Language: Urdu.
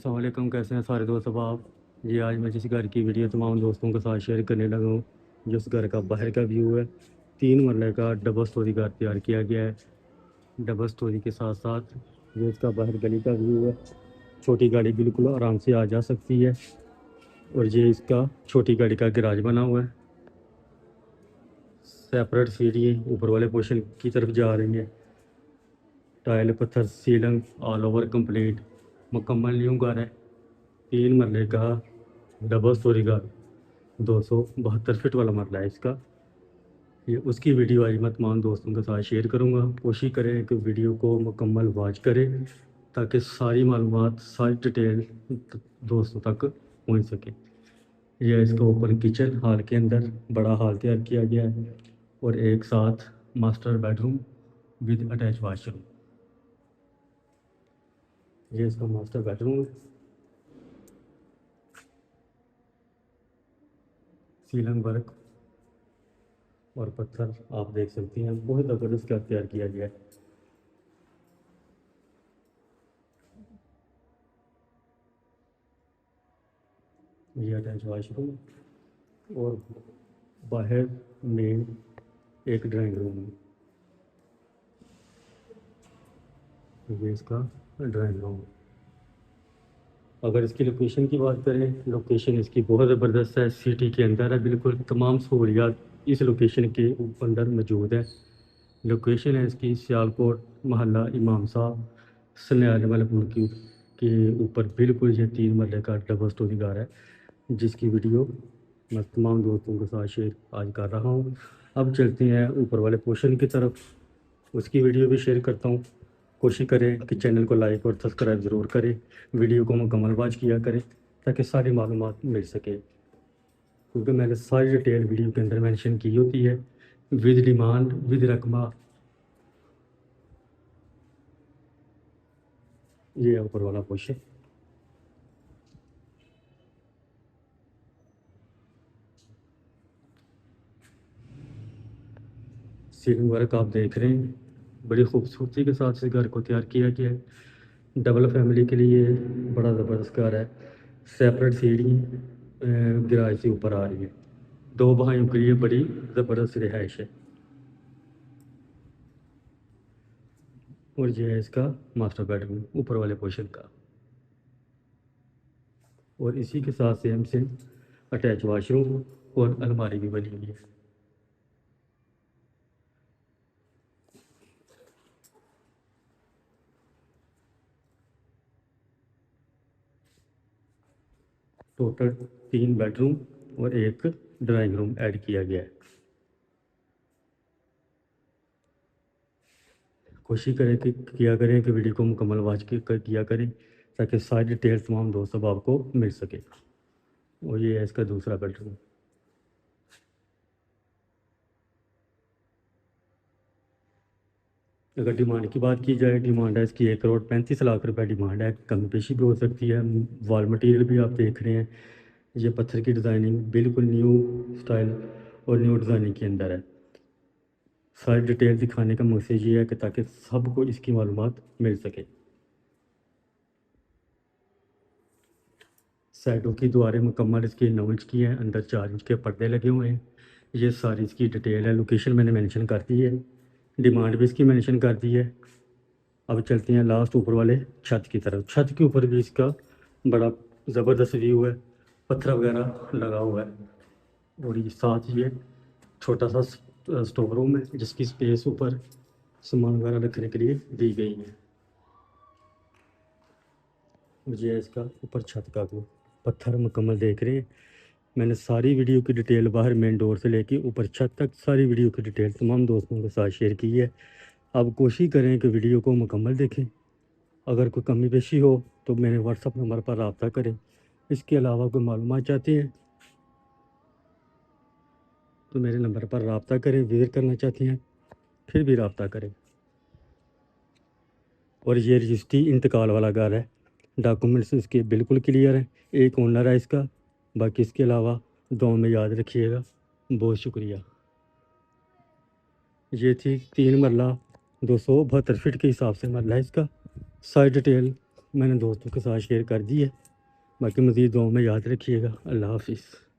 السلام علیکم، کیسے ہیں سارے دوست احباب؟ جی آج میں جس گھر کی ویڈیو تمام دوستوں کے ساتھ شیئر کرنے لگا ہوں، جس گھر کا باہر کا ویو ہے، 3 مرلے کا ڈبل سٹوری گھر تیار کیا گیا ہے۔ ڈبل سٹوری کے ساتھ ساتھ یہ اس کا باہر گلی کا ویو ہے۔ چھوٹی گاڑی بالکل آرام سے آ جا سکتی ہے، اور یہ اس کا چھوٹی گاڑی کا گراج بنا ہوا ہے۔ سیپریٹ سیڑھی اوپر والے پورشن کی طرف جا رہی ہے۔ ٹائل پتھر سیلنگ آل اوور کمپلیٹ مکمل نیو گھر ہے۔ 3 مرلے کا ڈبل سٹوری گھر، 272 فٹ والا مرلہ ہے اس کا۔ یہ اس کی ویڈیو آج میں تمام دوستوں کے ساتھ شیئر کروں گا۔ کوشش کریں کہ ویڈیو کو مکمل واچ کریں تاکہ ساری معلومات، ساری ڈیٹیل دوستوں تک پہنچ سکے۔ یہ اس کا اوپن کچن ہال کے اندر بڑا ہال تیار کیا گیا ہے، اور ایک ساتھ master bedroom with attach washroom. یہ اس کا ماسٹر بیڈ روم ہے۔ سیلنگ ورک اور پتھر آپ دیکھ سکتی ہیں، بہت زبردست کا تیار کیا گیا ہے۔ یہ اٹیچ واش روم اور باہر مین ایک ڈرائنگ روم ہے۔ یہ اس کا ڈرائنگ روم ہے۔ اگر اس کی لوکیشن کی بات کریں، لوکیشن اس کی بہت زبردست ہے، سٹی کے اندر ہے، بالکل تمام سہولیات اس لوکیشن کے اندر موجود ہے۔ لوکیشن ہے اس کی سیالکوٹ محلہ امام صاحب سنیال والے پل کے اوپر، بالکل یہ 3 مرلے کا ڈبل سٹوری گھر ہے، جس کی ویڈیو میں تمام دوستوں کے ساتھ شیئر آج کر رہا ہوں۔ اب چلتے ہیں اوپر والے پورشن کی طرف، اس کی ویڈیو بھی شیئر کرتا ہوں۔ کوشش کریں کہ چینل کو لائک اور سبسکرائب ضرور کریں، ویڈیو کو مکمل واچ کیا کریں تاکہ ساری معلومات مل سکے، کیونکہ میں نے ساری ڈیٹیل ویڈیو کے اندر مینشن کی ہوتی ہے، ود ڈیمانڈ ود رقمہ۔ یہ ہے اوپر والا پورشن۔ سیلنگ ورک آپ دیکھ رہے ہیں، بڑی خوبصورتی کے ساتھ اس گھر کو تیار کیا گیا ہے۔ ڈبل فیملی کے لیے بڑا زبردست گھر ہے۔ سیپریٹ سیڑھی گراج سے اوپر آ رہی ہے، 2 بھائیوں کے لیے بڑی زبردست رہائش ہے۔ اور یہ ہے اس کا ماسٹر بیڈ روم اوپر والے پورشن کا، اور اسی کے ساتھ سیم اٹیچ واش روم اور الماری بھی بنی ہوئی ہے۔ ٹوٹل 3 بیڈ روم اور ایک ڈرائنگ روم ایڈ کیا گیا ہے۔ کوشش کریں کہ ویڈیو کو مکمل واچ کیا کریں تاکہ ساری ڈیٹیل تمام دوست احباب کو مل سکے۔ اور یہ ہے اس کا دوسرا بیڈ روم۔ اگر ڈیمانڈ کی بات کی جائے، ڈیمانڈ ہے اس کی 1,35,00,000 روپے ڈیمانڈ ہے، کمی بیشی بھی ہو سکتی ہے۔ وال مٹیریل بھی آپ دیکھ رہے ہیں، یہ پتھر کی ڈیزائننگ بالکل نیو سٹائل اور نیو ڈیزائننگ کے اندر ہے۔ ساری ڈیٹیل دکھانے کا مقصد یہ ہے کہ تاکہ سب کو اس کی معلومات مل سکے۔ سائڈوں کی دیواریں مکمل اس کی 9 انچ کی ہیں، اندر 4 انچ کے پردے لگے ہوئے ہیں۔ یہ ساری اس کی ڈیٹیل ہے، لوکیشن میں نے مینشن کر دی ہے، ڈیمانڈ بھی اس کی مینشن کر دی ہے۔ اب چلتے ہیں لاسٹ اوپر والے چھت کی طرف۔ چھت کے اوپر بھی اس کا بڑا زبردست ویو ہے، پتھر وغیرہ لگا ہوا ہے، اور یہ ساتھ یہ چھوٹا سا اسٹور روم ہے جس کی سپیس اوپر سامان وغیرہ رکھنے کے لیے دی گئی ہے۔ یہ اس کا اوپر چھت کا ویو، پتھر مکمل دیکھ رہے ہیں۔ میں نے ساری ویڈیو کی ڈیٹیل باہر مین ڈور سے لے کے اوپر چھت تک ساری ویڈیو کی ڈیٹیل تمام دوستوں کے ساتھ شیئر کی ہے۔ اب کوشش کریں کہ ویڈیو کو مکمل دیکھیں، اگر کوئی کمی بیشی ہو تو میرے واٹس اپ نمبر پر رابطہ کریں۔ اس کے علاوہ کوئی معلومات چاہتے ہیں تو میرے نمبر پر رابطہ کریں، وزٹ کرنا چاہتے ہیں پھر بھی رابطہ کریں۔ اور یہ رجسٹری انتقال والا گھر ہے، ڈاکومنٹس اس کے بالکل کلیئر ہیں، ایک اونر ہے اس کا، باقی اس کے علاوہ دعاؤں میں یاد رکھیے گا۔ بہت شکریہ۔ یہ تھی 3 مرلہ 272 فٹ کے حساب سے مرلہ ہے اس کا، ساری ڈیٹیل میں نے دوستوں کے ساتھ شیئر کر دی ہے، باقی مزید دعاؤں میں یاد رکھیے گا۔ اللہ حافظ۔